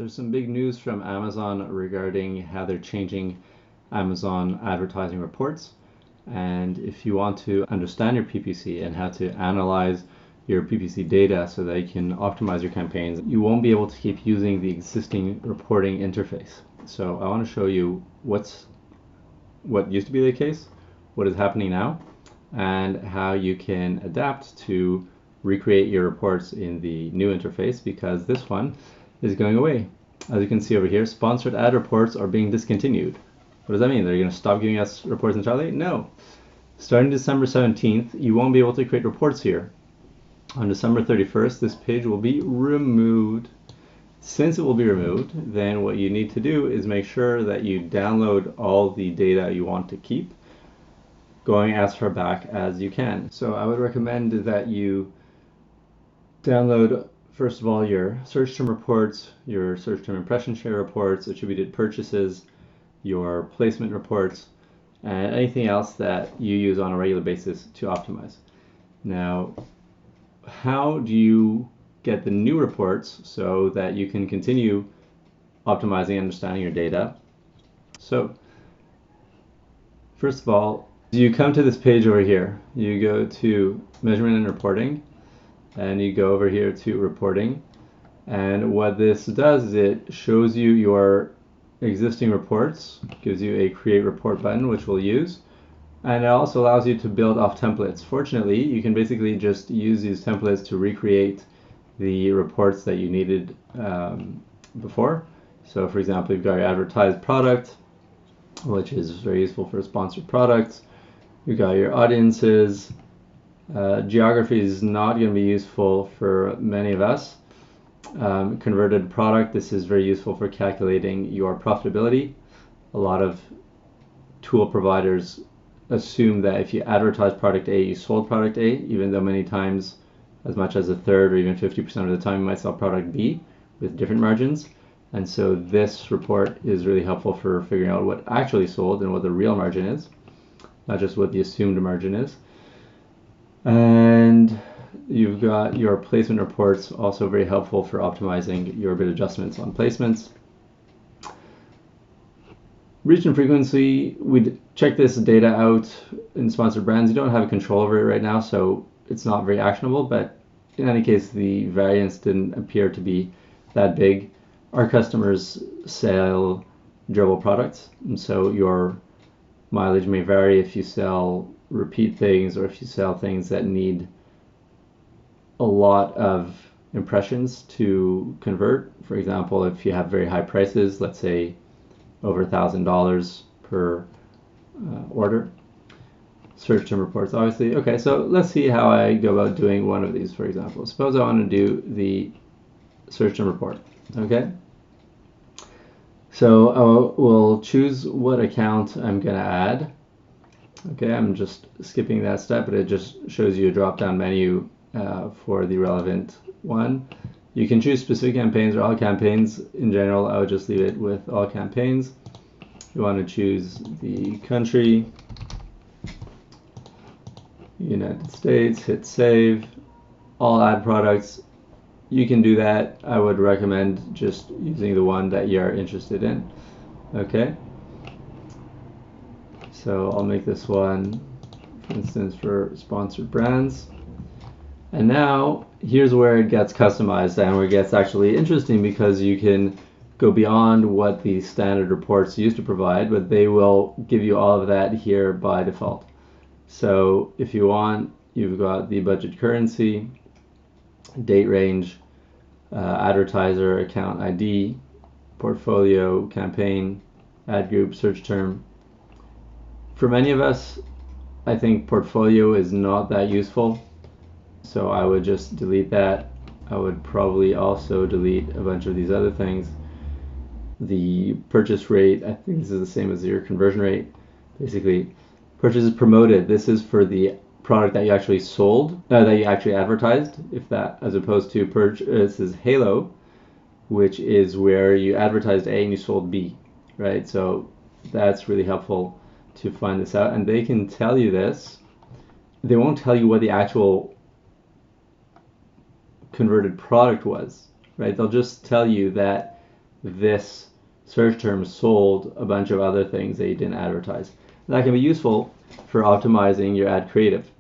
There's some big news from Amazon regarding how they're changing Amazon advertising reports. And if you want to understand your PPC and how to analyze your PPC data so that you can optimize your campaigns, you won't be able to keep using the existing reporting interface. So I want to show you what used to be the case, what is happening now, and how you can adapt to recreate your reports in the new interface, because this one is going away. As you can see over here, sponsored ad reports are being discontinued. What does that mean? They're going to stop giving us reports entirely? No. Starting December 17th, you won't be able to create reports here. On December 31st, this page will be removed. Since it will be removed, then what you need to do is make sure that you download all the data you want to keep, going as far back as you can. So I would recommend that you download, first of all, your search term reports, your search term impression share reports, attributed purchases, your placement reports, and anything else that you use on a regular basis to optimize. Now, how do you get the new reports so that you can continue optimizing and understanding your data? So, first of all, you come to this page over here. You go to measurement and reporting, and you go over here to reporting. And what this does is it shows you your existing reports, gives you a create report button, which we'll use, and it also allows you to build off templates. Fortunately, you can basically just use these templates to recreate the reports that you needed before. So for example, you've got your advertised product, which is very useful for sponsored products. You've got your audiences. Geography is not going to be useful for many of us. Converted product, this is very useful for calculating your profitability. A lot of tool providers assume that if you advertise product A, you sold product A, even though many times, as much as a third or even 50% of the time, you might sell product B with different margins. And so this report is really helpful for figuring out what actually sold and what the real margin is, not just what the assumed margin is. And you've got your placement reports, also very helpful for optimizing your bid adjustments on placements. Reach and frequency, we check this data out in sponsored brands. You don't have control over it right now, so it's not very actionable, but in any case, the variance didn't appear to be that big. Our customers sell durable products, and so your mileage may vary if you sell repeat things or if you sell things that need a lot of impressions to convert. For example, if you have very high prices, let's say over $1,000 per order. Search term reports, obviously. Okay, so let's see how I go about doing one of these, for example. Suppose I want to do the search term report, okay? So I will choose what account I'm going to add. Okay, I'm just skipping that step, but it just shows you a drop-down menu for the relevant one. You can choose specific campaigns or all campaigns. In general, I would just leave it with all campaigns. You want to choose the country, United States, hit save, all ad products. You can do that. I would recommend just using the one that you're interested in. Okay. So I'll make this one, for instance, for sponsored brands. And now here's where it gets customized and where it gets actually interesting, because you can go beyond what the standard reports used to provide, but they will give you all of that here by default. So if you want, you've got the budget currency, date range, advertiser, account ID, portfolio, campaign, ad group, search term. For many of us, I think portfolio is not that useful, so I would just delete that. I would probably also delete a bunch of these other things. The purchase rate, I think this is the same as your conversion rate. Basically, purchases promoted, this is for the product that you actually sold, that you actually advertised, if that, as opposed to purchases halo, which is where you advertised A and you sold B, right? So that's really helpful to find this out, and they can tell you this. They won't tell you what the actual converted product was, right? They'll just tell you that this search term sold a bunch of other things that you didn't advertise. And that can be useful for optimizing your ad creative,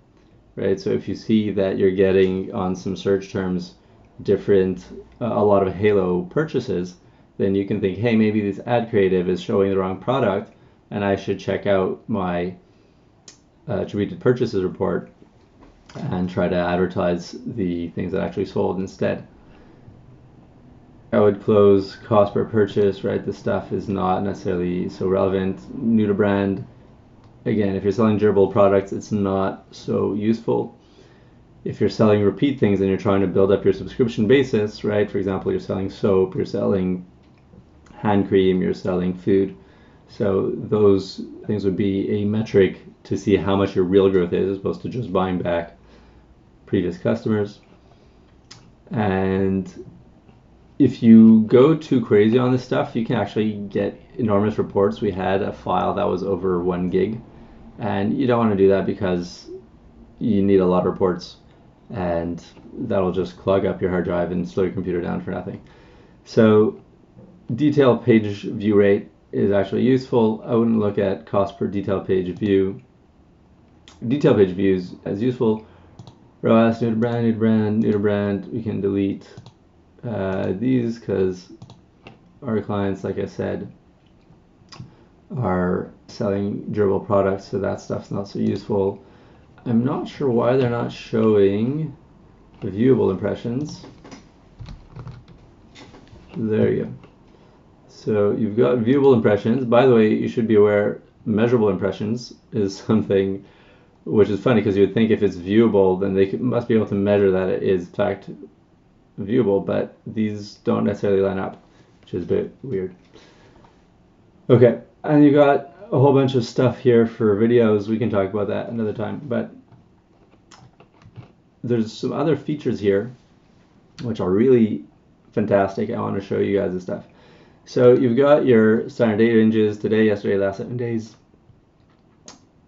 right? So if you see that you're getting on some search terms a lot of halo purchases, then you can think, hey, maybe this ad creative is showing the wrong product, and I should check out my attributed purchases report and try to advertise the things that actually sold instead. I would close cost per purchase, right? This stuff is not necessarily so relevant. New to brand, again, if you're selling durable products, it's not so useful. If you're selling repeat things and you're trying to build up your subscription basis, right? For example, you're selling soap, you're selling hand cream, you're selling food. So those things would be a metric to see how much your real growth is, as opposed to just buying back previous customers. And if you go too crazy on this stuff, you can actually get enormous reports. We had a file that was over 1 gig, and you don't want to do that because you need a lot of reports, and that'll just clog up your hard drive and slow your computer down for nothing. So detailed page view rate is actually useful. I wouldn't look at cost per detailed page view. Detailed page views as useful. ROAS, new to brand, new to brand, new to brand. We can delete these because our clients, like I said, are selling durable products, so that stuff's not so useful. I'm not sure why they're not showing the viewable impressions. There you go. So you've got viewable impressions. By the way, you should be aware measurable impressions is something which is funny, because you would think if it's viewable, then they must be able to measure that it is in fact viewable, but these don't necessarily line up, which is a bit weird. Okay, and you got a whole bunch of stuff here for videos. We can talk about that another time, but there's some other features here which are really fantastic. I want to show you guys this stuff. So you've got your standard date ranges, today, yesterday, last 7 days.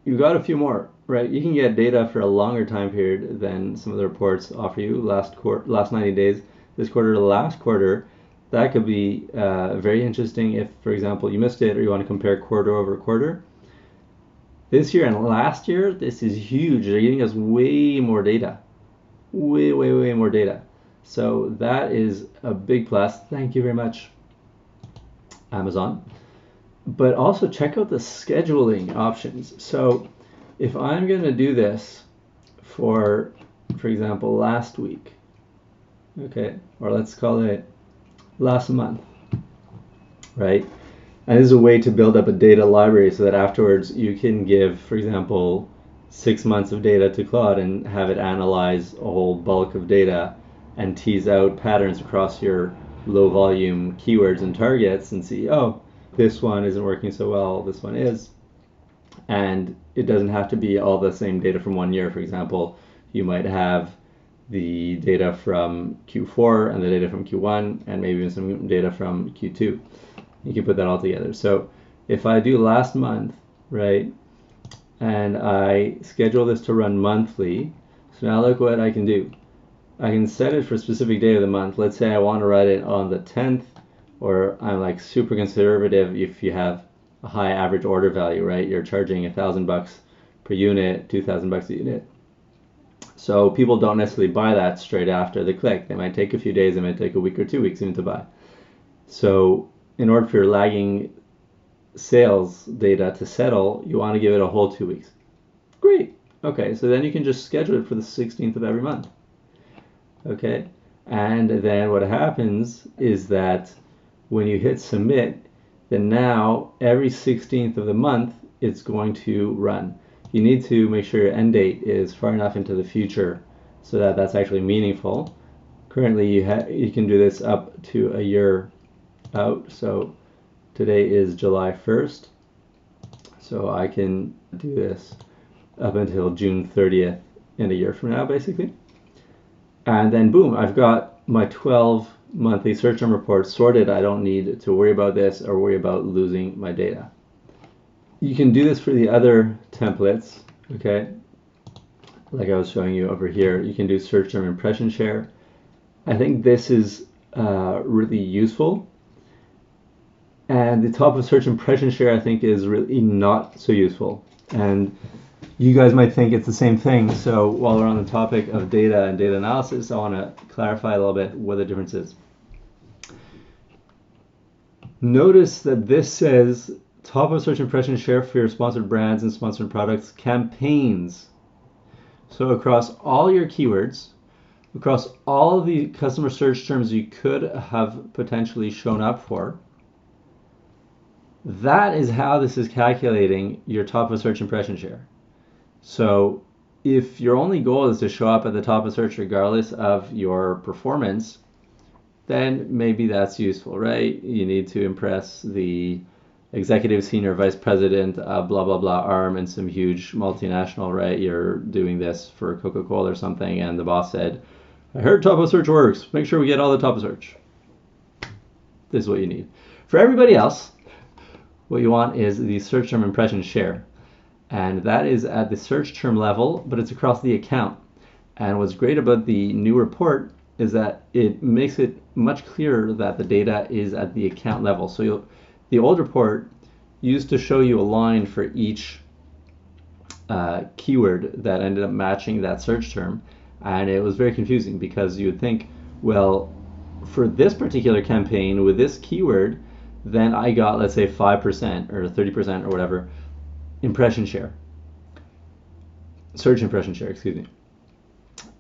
You've got a few more, right? You can get data for a longer time period than some of the reports offer you. Last 90 days, this quarter to last quarter. That could be very interesting if, for example, you missed it or you want to compare quarter over quarter. This year and last year, this is huge. They're giving us way more data. Way more data. So that is a big plus. Thank you very much, Amazon. But also check out the scheduling options. So if I'm going to do this for example, last week, okay, or let's call it last month, right? And this is a way to build up a data library so that afterwards you can give, for example, 6 months of data to Claude and have it analyze a whole bulk of data and tease out patterns across your low volume keywords and targets and see, oh, this one isn't working so well, this one is. And it doesn't have to be all the same data from 1 year. For example, you might have the data from Q4 and the data from Q1 and maybe some data from Q2. You can put that all together. So if I do last month, right, and I schedule this to run monthly, so now look what I can do. I can set it for a specific day of the month. Let's say I want to write it on the 10th, or I'm like super conservative if you have a high average order value, right? You're charging $1,000 per unit, $2,000 a unit. So people don't necessarily buy that straight after the click. They might take a few days, they might take a week or 2 weeks even to buy. So in order for your lagging sales data to settle, you want to give it a whole 2 weeks. Great. Okay, so then you can just schedule it for the 16th of every month. Okay, and then what happens is that when you hit submit, then now every 16th of the month it's going to run. You need to make sure your end date is far enough into the future so that that's actually meaningful. Currently you can do this up to a year out. So today is July 1st, so I can do this up until June 30th in a year from now, basically. And then boom, I've got my 12 monthly search term reports sorted. I don't need to worry about this or worry about losing my data. You can do this for the other templates, okay? Like I was showing you over here, you can do search term impression share. I think this is really useful. And the top of search impression share, I think, is really not so useful. And you guys might think it's the same thing. So while we're on the topic of data and data analysis, I want to clarify a little bit what the difference is. Notice that this says top of search impression share for your sponsored brands and sponsored products campaigns. So across all your keywords, across all the customer search terms you could have potentially shown up for, that is how this is calculating your top of search impression share. So if your only goal is to show up at the top of search regardless of your performance, then maybe that's useful, right? You need to impress the executive senior vice president of blah, blah, blah arm in some huge multinational, right? You're doing this for Coca-Cola or something, and the boss said, I heard top of search works. Make sure we get all the top of search. This is what you need. For everybody else, what you want is the search term impression share. And that is at the search term level, but it's across the account. And what's great about the new report is that it makes it much clearer that the data is at the account level. So the old report used to show you a line for each keyword that ended up matching that search term. And it was very confusing because you would think, well, for this particular campaign with this keyword, then I got, let's say, 5% or 30% or whatever impression share. Search impression share, excuse me.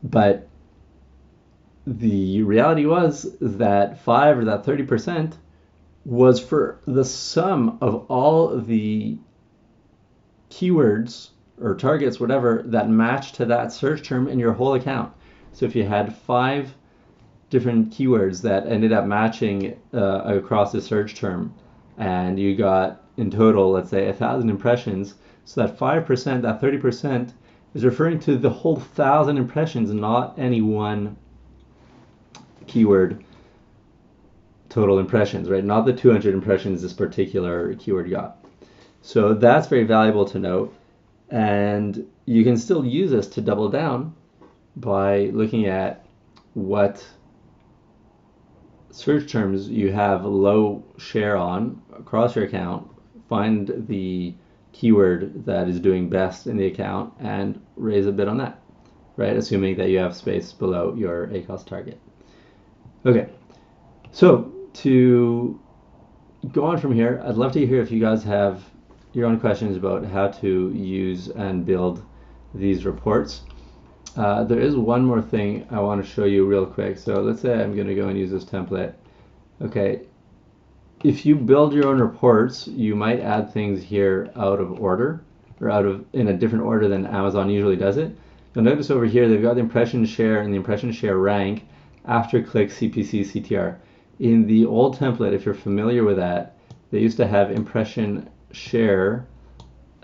But the reality was that 5 or that 30% was for the sum of all the keywords or targets, whatever, that match to that search term in your whole account. So if you had 5 different keywords that ended up matching across the search term, and you got in total, let's say, 1,000 impressions, so that 5%, that 30% is referring to the whole 1,000 impressions, not any one keyword total impressions, right? Not the 200 impressions this particular keyword got. So that's very valuable to note. And you can still use this to double down by looking at what search terms you have low share on across your account, find the keyword that is doing best in the account and raise a bid on that, right? Assuming that you have space below your ACOS target. Okay, so to go on from here, I'd love to hear if you guys have your own questions about how to use and build these reports. There is one more thing I want to show you real quick. So let's say I'm going to go and use this template. Okay, if you build your own reports, you might add things here out of order or in a different order than Amazon usually does it. You'll notice over here they've got the impression share and the impression share rank after click CPC CTR. In the old template, if you're familiar with that, they used to have impression share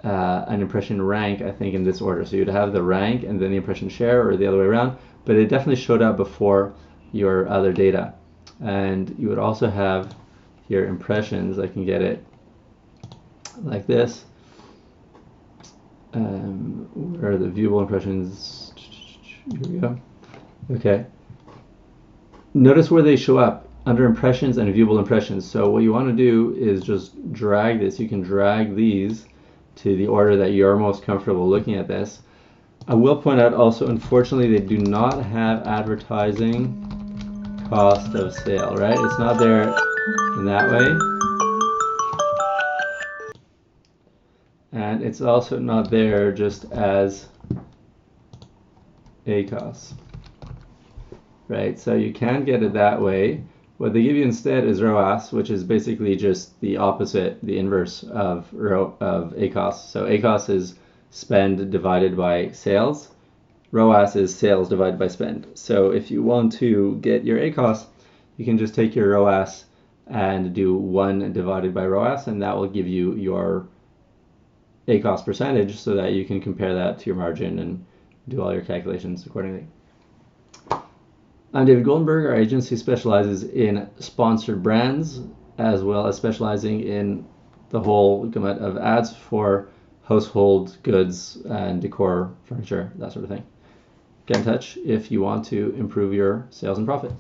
and impression rank, I think, in this order. So you'd have the rank and then the impression share, or the other way around, but it definitely showed up before your other data. And you would also have your impressions. I can get it like this. Where are the viewable impressions? Here we go. Okay. Notice where they show up under impressions and viewable impressions. So what you want to do is just drag this. You can drag these to the order that you're most comfortable looking at this. I will point out also, unfortunately, they do not have advertising cost of sale, right? It's not there in that way. And it's also not there just as ACOS, right? So you can get it that way. What they give you instead is ROAS, which is basically just the opposite, the inverse of ACOS. So ACOS is spend divided by sales. ROAS is sales divided by spend. So if you want to get your ACOS, you can just take your ROAS and do 1 divided by ROAS, and that will give you your ACOS percentage so that you can compare that to your margin and do all your calculations accordingly. I'm David Goldenberg. Our agency specializes in sponsored brands as well as specializing in the whole gamut of ads for household goods and decor, furniture, that sort of thing. Get in touch if you want to improve your sales and profit.